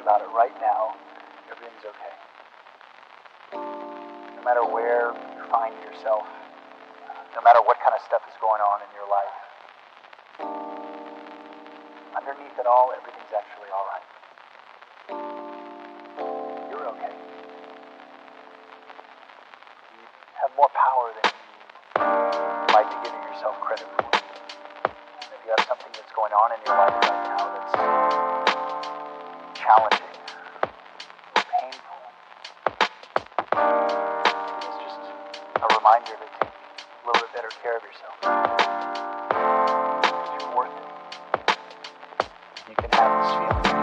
about it right now, everything's okay. No matter where you find yourself, no matter what kind of stuff is going on in your life, underneath it all, everything's actually all right. You're okay. You have more power than you might be giving yourself credit for. If you have something that's going on in your life right now that's challenging or painful, it's just a reminder to take a little bit better care of yourself. Because you're worth it. You can have this feeling.